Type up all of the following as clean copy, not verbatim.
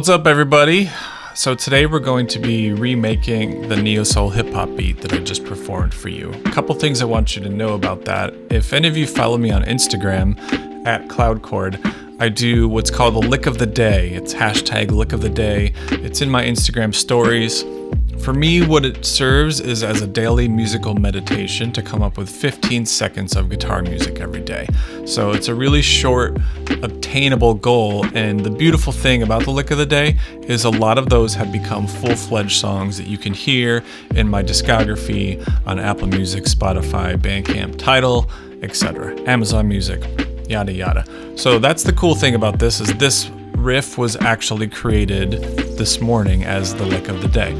What's up, everybody? So today we're going to be remaking the neo soul hip hop beat that I just performed for you. A couple things I want you to know about that. If any of you follow me on Instagram at Cloudchord, I do what's called a lick of the day. It's hashtag lick of the day. It's in my Instagram stories. For me, what it serves is as a daily musical meditation to come up with 15 seconds of guitar music every day. So it's a really short, obtainable goal, and the beautiful thing about the lick of the day is a lot of those have become full-fledged songs that you can hear in my discography on Apple Music, Spotify, Bandcamp, Tidal, etc., Amazon Music, yada yada. So that's the cool thing about this, is this riff was actually created this morning as the lick of the day.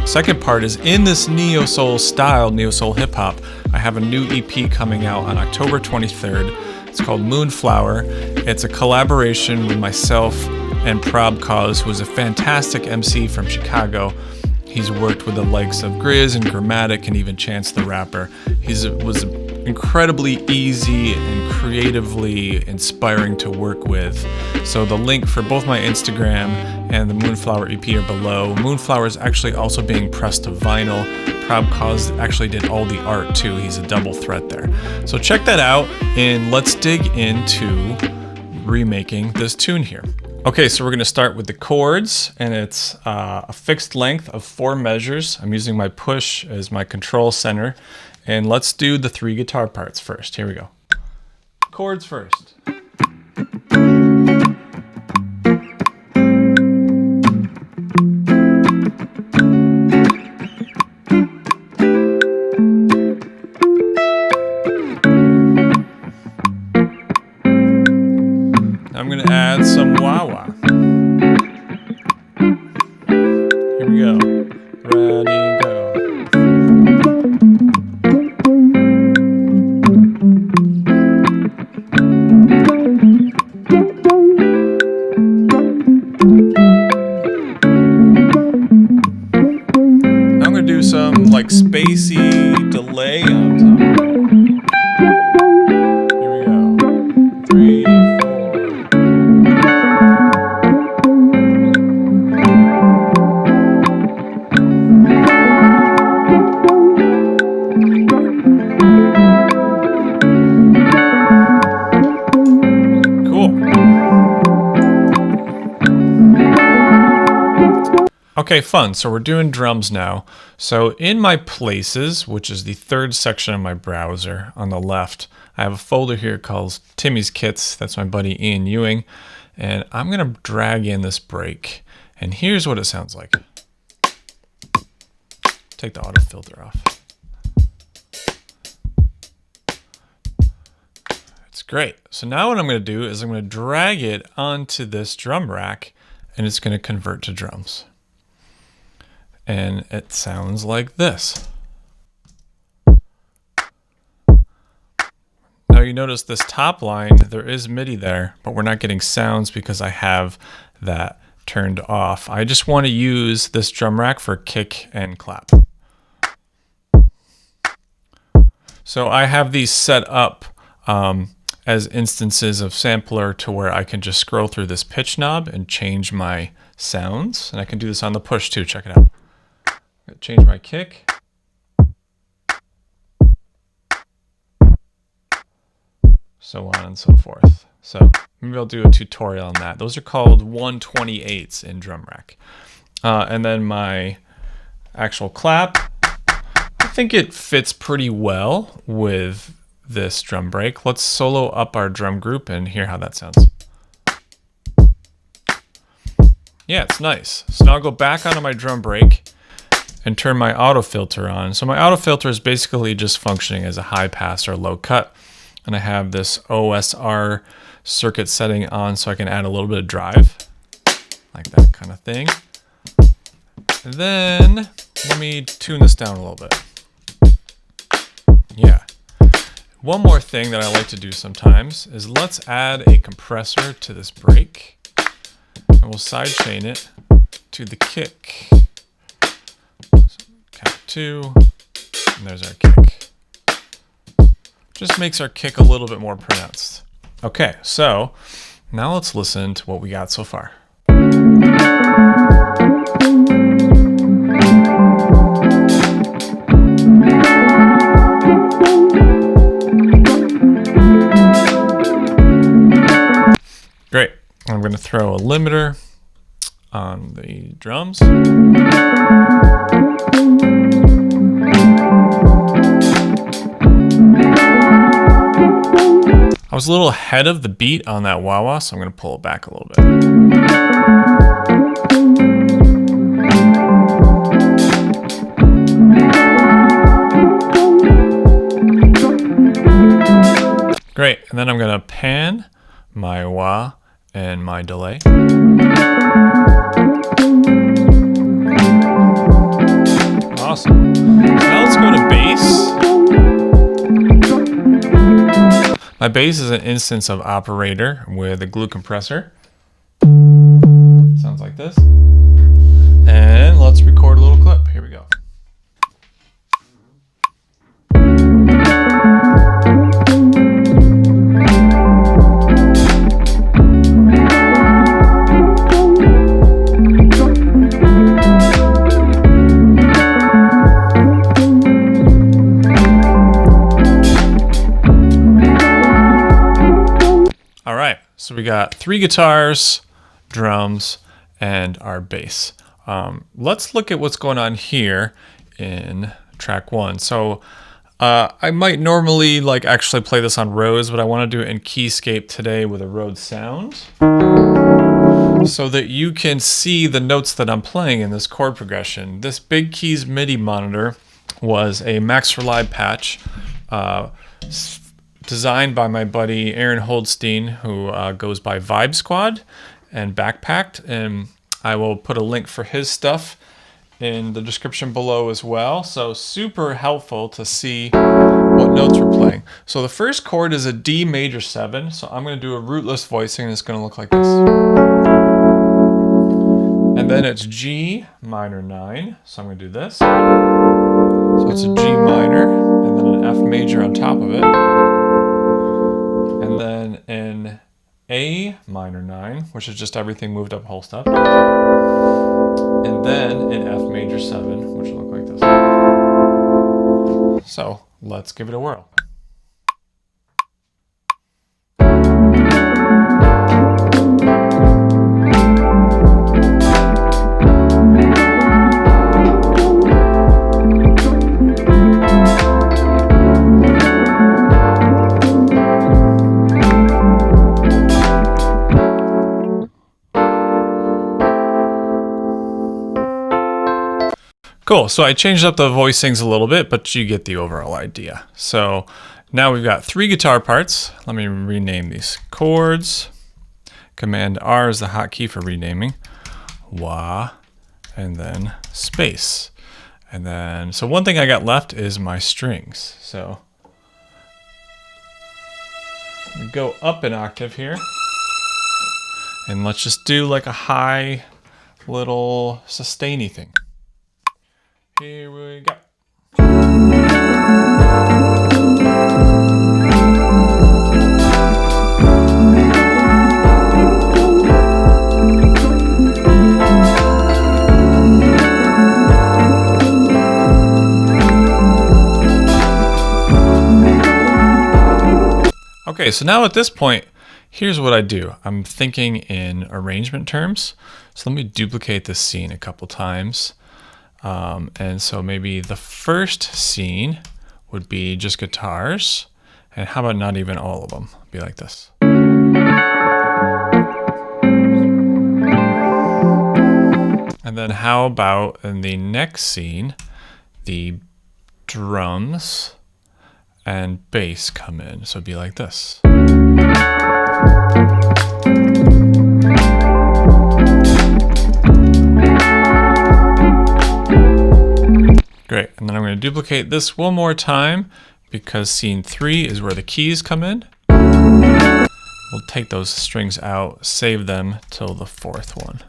Second part is in this neo soul style, neo soul hip hop, I have a new EP coming out on October 23rd. It's called Moonflower. It's a collaboration with myself and ProbCause, who is a fantastic MC from Chicago. He's worked with the likes of Grizz and Grammatic and even Chance the Rapper. He was incredibly easy and creatively inspiring to work with. So the link for both my Instagram and the Moonflower EP are below. Moonflower is actually also being pressed to vinyl. ProbCause actually did all the art too. He's a double threat there. So check that out and let's dig into remaking this tune here. Okay, so we're gonna start with the chords, and it's a fixed length of 4 measures. I'm using my push as my control center. And let's do the 3 guitar parts first. Here we go. Chords first. I'm going to add some wah-wah. Here we go. Ready, go. I'm going to do some like spacey delay on top of it. Here we go. 3, 4. Okay, fun. So we're doing drums now. So in my places, which is the 3rd section of my browser on the left, I have a folder here called Timmy's Kits. That's my buddy Ian Ewing. And I'm going to drag in this break. And here's what it sounds like. Take the auto filter off. It's great. So now what I'm going to do is I'm going to drag it onto this drum rack, and it's going to convert to drums. And it sounds like this. Now you notice this top line, there is Midi there, but we're not getting sounds because I have that turned off. I just want to use this drum rack for kick and clap. So I have these set up as instances of sampler to where I can just scroll through this pitch knob and change my sounds. And I can do this on the push too, check it out. Change my kick. So on and so forth. So maybe I'll do a tutorial on that. Those are called 128s in drum rack. And then my actual clap, I think it fits pretty well with this drum break. Let's solo up our drum group and hear how that sounds. Yeah, it's nice. So now I'll go back onto my drum break and turn my auto filter on. So my auto filter is basically just functioning as a high pass or low cut. And I have this OSR circuit setting on so I can add a little bit of drive, like that kind of thing. And then let me tune this down a little bit. Yeah. One more thing that I like to do sometimes is let's add a compressor to this break. And we'll sidechain it to the kick. Count 2, and there's our kick. Just makes our kick a little bit more pronounced. Okay, so now let's listen to what we got so far. throw a limiter on the drums. I was a little ahead of the beat on that wah-wah, so I'm going to pull it back a little bit. Great, and then I'm going to pan my wah and my delay. Awesome. So now let's go to bass. My bass is an instance of operator with a glue compressor. Sounds like this. And let's record a little clip. Here we go. So we got 3 guitars, drums, and our bass. Let's look at what's going on here in track 1. So I might normally actually play this on Rhodes, but I want to do it in Keyscape today with a Rhodes sound, so that you can see the notes that I'm playing in this chord progression. This Big Keys Midi monitor was a Max Relied patch designed by my buddy Aaron Holdstein, who goes by Vibesquad and Backpacked, and I will put a link for his stuff in the description below as well. So super helpful to see what notes we're playing. So the first chord is a D major 7, so I'm going to do a rootless voicing, and it's going to look like this. And then it's G minor 9, so I'm going to do this. So it's a G minor, and then an F major on top of it. And then an A minor 9, which is just everything moved up a whole step. And then an F major 7, which will look like this. So let's give it a whirl. Cool, so I changed up the voicings a little bit, but you get the overall idea. So now we've got 3 guitar parts. Let me rename these. Chords, Command R is the hotkey for renaming, wah, and then space. And then, so one thing I got left is my strings. So we go up an octave here, and let's just do like a high little sustainy thing. Here we go. Okay, so now at this point, here's what I do. I'm thinking in arrangement terms. So let me duplicate this scene a couple times. And so maybe the first scene would be just guitars, and how about not even all of them? Be like this. And then how about in the next scene, the drums and bass come in, so it'd be like this. Great, and then I'm going to duplicate this one more time because scene 3 is where the keys come in. We'll take those strings out, save them till the 4th one.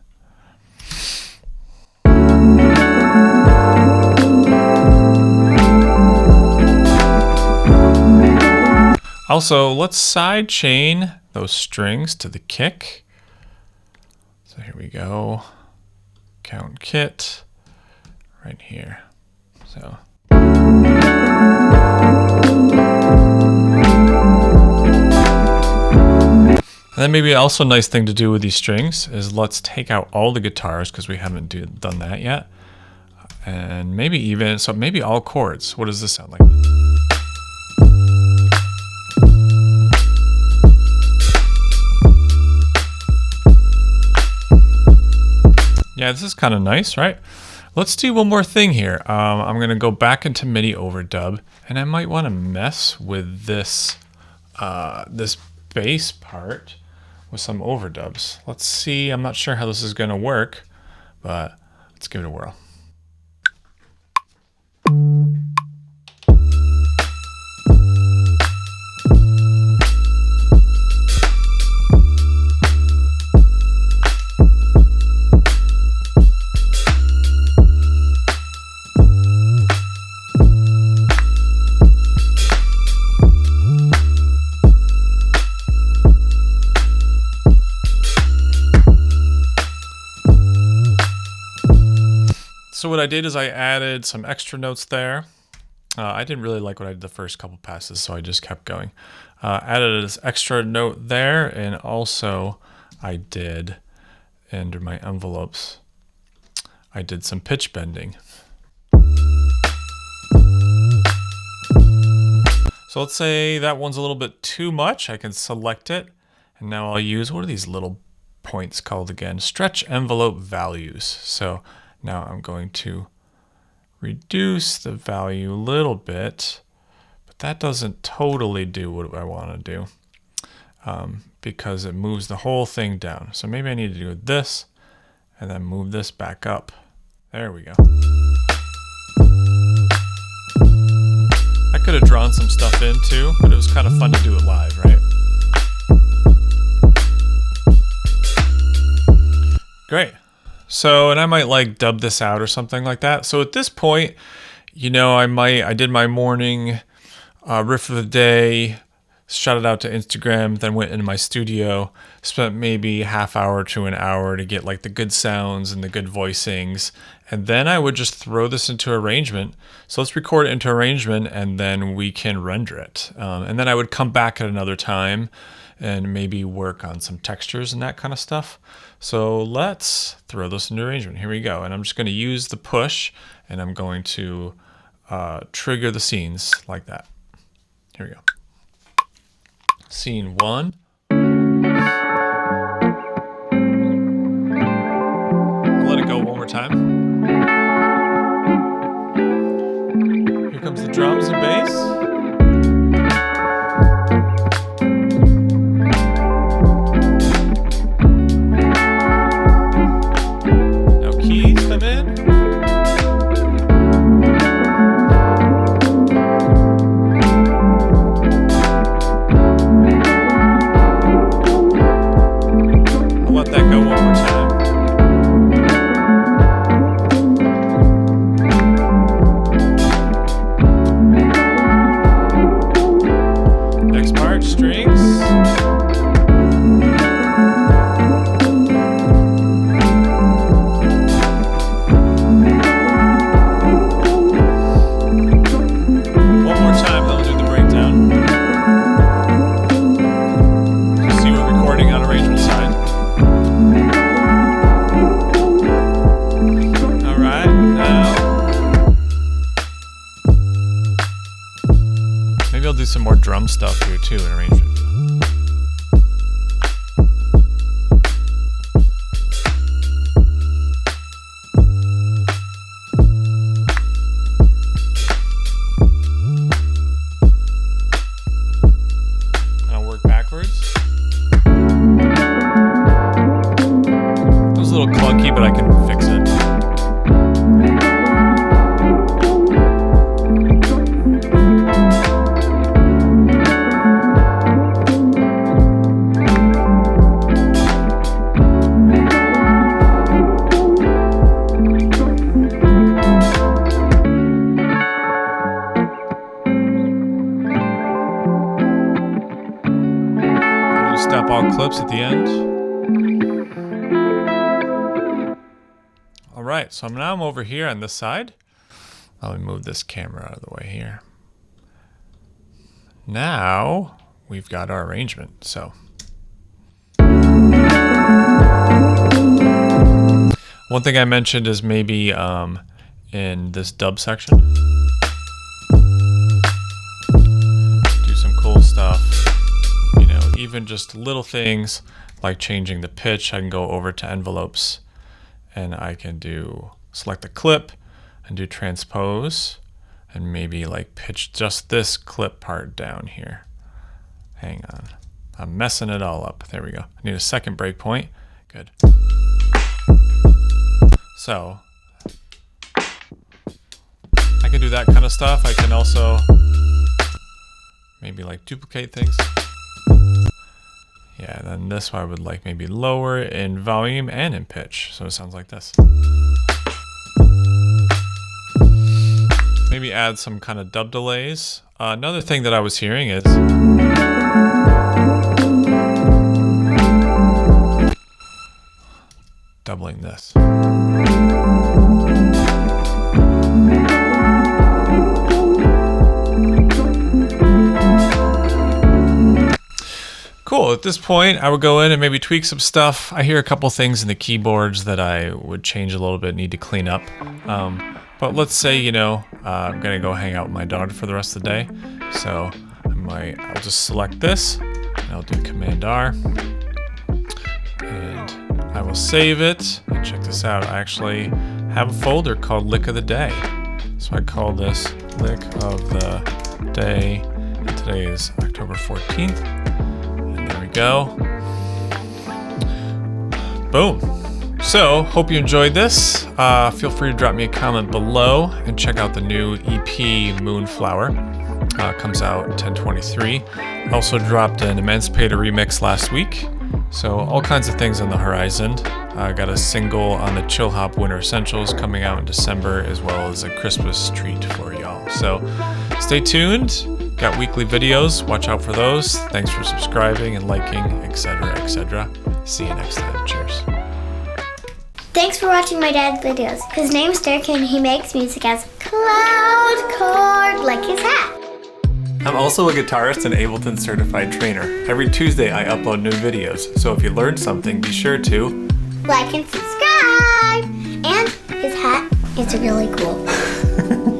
Also, let's side chain those strings to the kick. So here we go, count kit right here. So And then maybe also a nice thing to do with these strings is let's take out all the guitars because we haven't done that yet. And maybe even, so maybe all chords. What does this sound like? Yeah, this is kind of nice, right? Let's do one more thing here. I'm going to go back into Midi overdub, and I might want to mess with this this bass part with some overdubs. Let's see. I'm not sure how this is going to work, but let's give it a whirl. So what I did is I added some extra notes there. I didn't really like what I did the first couple passes, so I just kept going. Added this extra note there, and also I did, under my envelopes, I did some pitch bending. So let's say that one's a little bit too much. I can select it, and now I'll use, what are these little points called again? Stretch envelope values. So now I'm going to reduce the value a little bit, but that doesn't totally do what I want to do because it moves the whole thing down. So maybe I need to do this and then move this back up. There we go. I could have drawn some stuff in too, but it was kind of fun to do it live, right? Great. So, and I might like dub this out or something like that. So at this point, you know, I did my morning riff of the day, shot it out to Instagram, then went into my studio, spent maybe half hour to an hour to get like the good sounds and the good voicings. And then I would just throw this into arrangement. So let's record it into arrangement and then we can render it. And then I would come back at another time and maybe work on some textures and that kind of stuff. So let's throw this into arrangement. Here we go. And I'm just going to use the push and I'm going to trigger the scenes like that. Here we go. Scene 1. I'll let it go one more time. Here comes the drums and bass. Some more drum stuff here too in arrangement. And I'll work backwards. It was a little clunky, but I can fix it. Stop all clips at the end. All right, so now I'm over here on this side. Let me move this camera out of the way here. Now we've got our arrangement. So One thing I mentioned is maybe in this dub section, do some cool stuff. You know, even just little things like changing the pitch. I can go over to envelopes and I can select the clip and do transpose and maybe like pitch just this clip part down here. Hang on, I'm messing it all up. There we go. I need a second breakpoint. Good. So I can do that kind of stuff. I can also maybe like duplicate things. Yeah, then this one I would like maybe lower in volume and in pitch. So it sounds like this. Maybe add some kind of dub delays. Another thing that I was hearing is doubling this. Cool, at this point I would go in and maybe tweak some stuff. I hear a couple things in the keyboards that I would change a little bit, need to clean up. But let's say, you know, I'm gonna go hang out with my daughter for the rest of the day. So I'll just select this, and I'll do Command R. And I will save it. And check this out, I actually have a folder called Lick of the Day. So I call this Lick of the Day. And today is October 14th. Go. Boom. So, hope you enjoyed this. Feel free to drop me a comment below and check out the new EP Moonflower. Comes out 10/23. Also dropped an Emancipator remix last week. So all kinds of things on the horizon. Got a single on the Chill Hop Winter Essentials coming out in December, as well as a Christmas treat for y'all. So stay tuned. Got weekly videos, watch out for those. Thanks for subscribing and liking, etc., etc. See you next time. Cheers. Thanks for watching my dad's videos. His name's Derek and he makes music as Cloudchord, like his hat. I'm also a guitarist and Ableton certified trainer. Every Tuesday I upload new videos, so if you learned something, be sure to like and subscribe. And his hat is really cool.